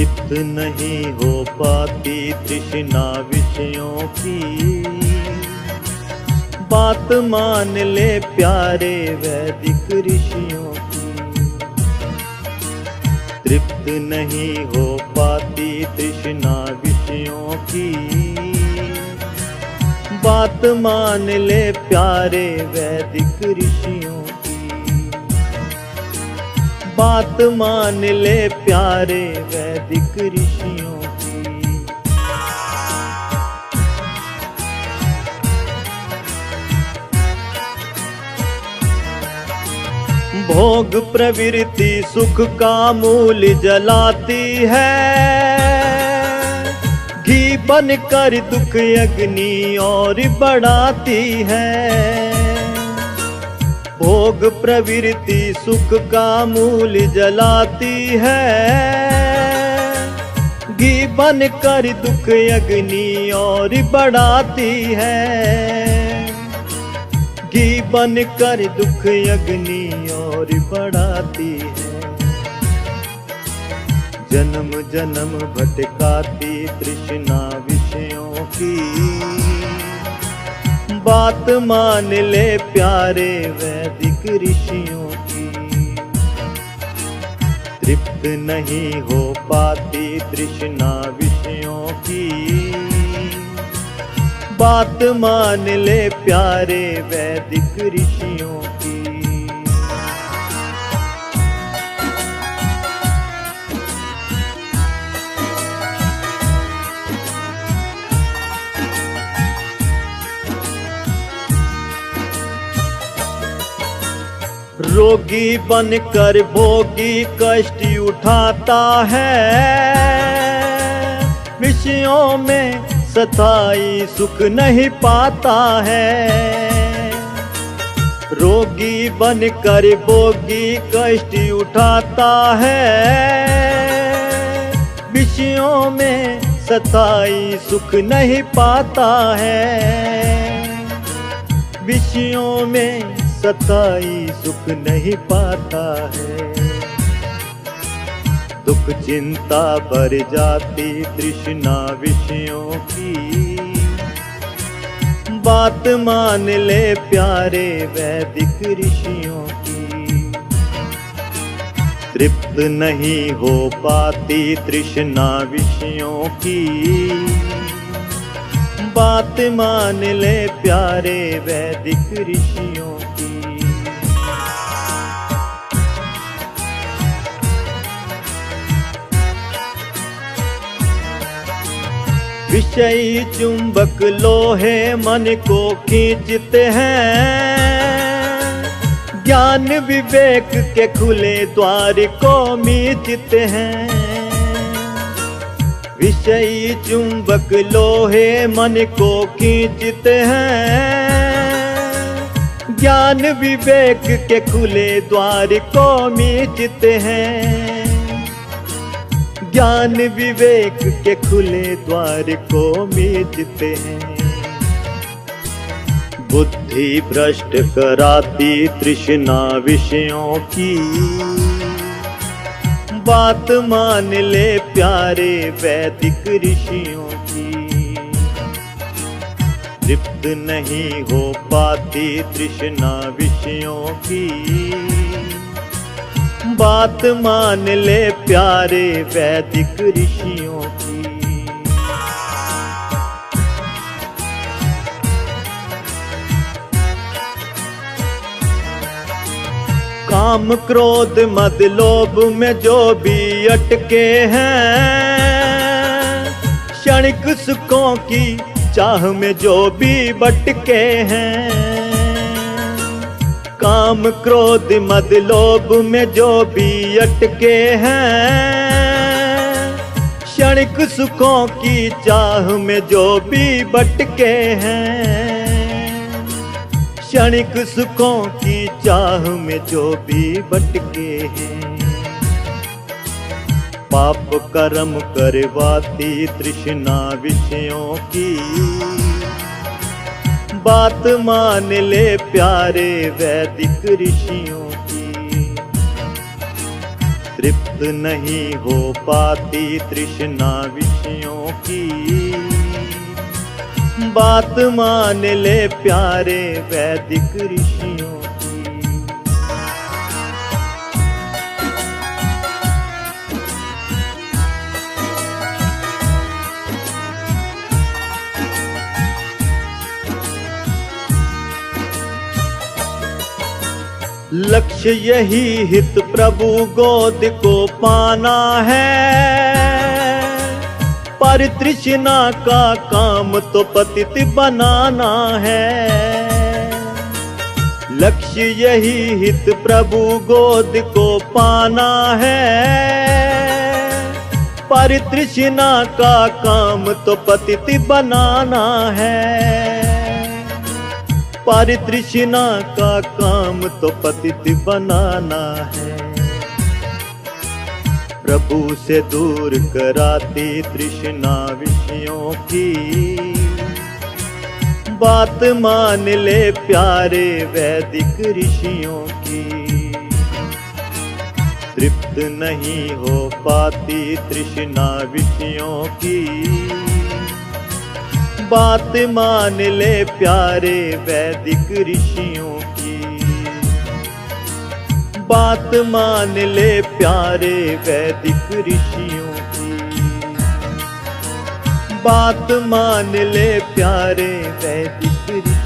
तृप्त नहीं हो पाती तृष्णा विषयों की, बात मान ले प्यारे वैदिक ऋषियों की। तृप्त नहीं हो पाती तृष्णा विषयों की, बात मान ले प्यारे वैदिक ऋषियों की। बात मान ले प्यारे वैदिक ऋषियों की। भोग प्रवृत्ति सुख का मूल जलाती है, घी बन कर दुख अग्नि और बढ़ाती है। भोग प्रवृत्ति सुख का मूल जलाती है, घी बन कर दुख अग्नि और बढ़ाती है। घी बन कर दुख अग्नि और बढ़ाती है। जन्म जन्म भटकाती तृष्णा विषयों की, बात मान ले प्यारे वैदिक ऋषियों की। तृप्त नहीं हो पाती तृष्णा विषयों की, बात मान ले प्यारे वैदिक ऋषियों की। रोगी बनकर भोगी कष्ट उठाता है, विषयों में सताई सुख नहीं पाता है। रोगी बनकर भोगी कष्ट उठाता है, विषयों में सताई सुख नहीं पाता है। विषयों में सताई सुख नहीं पाता है। दुख चिंता बढ़ जाती तृष्णा विषयों की, बात मान ले प्यारे वैदिक ऋषियों की। तृप्त नहीं हो पाती तृष्णा विषयों की, बात मान ले प्यारे वैदिक ऋषियों की। विषयी चुंबक लोहे मन को खींचते हैं, ज्ञान विवेक के खुले द्वार को मीचते हैं। विषयी चुंबक लोहे मन को खींचते हैं, ज्ञान विवेक के खुले द्वार को मीचते हैं। ज्ञान विवेक के खुले द्वार को मीचते हैं। बुद्धि भ्रष्ट कराती तृष्णा विषयों की, बात मान ले प्यारे वैदिक ऋषियों की। तृप्त नहीं हो पाती तृष्णा विषयों की, बात मान ले प्यारे वैदिक ऋषियों की। काम क्रोध मद लोभ में जो भी अटके हैं, क्षणिक सुखों की चाह में जो भी भटके हैं। काम क्रोध मद लोभ में जो भी अटके हैं, क्षणिक सुखों की चाह में जो भी भटके हैं। क्षणिक सुखों की चाह में जो भी भटके हैं। पाप कर्म करवाती तृष्णा विषयों की, बात मान ले प्यारे वैदिक ऋषियों की। तृप्त नहीं हो पाती तृष्णा विषयों की, बात मान ले प्यारे वैदिक ऋषियों की। लक्ष्य यही हित प्रभु गोद को पाना है, पर तृष्णा का काम तो पतित बनाना है। लक्ष्य यही हित प्रभु गोद को पाना है, पर तृष्णा का काम तो पतित बनाना है। पर तृष्णा का काम तो पतित बनाना है। प्रभु से दूर कराती तृष्णा विषयों की, बात मान ले प्यारे वैदिक ऋषियों की। तृप्त नहीं हो पाती तृष्णा विषयों की, बात मान ले प्यारे वैदिक ऋषियों की। बात मान ले प्यारे वैदिक ऋषियों की। बात मान ले प्यारे वैदिक ऋषियों की।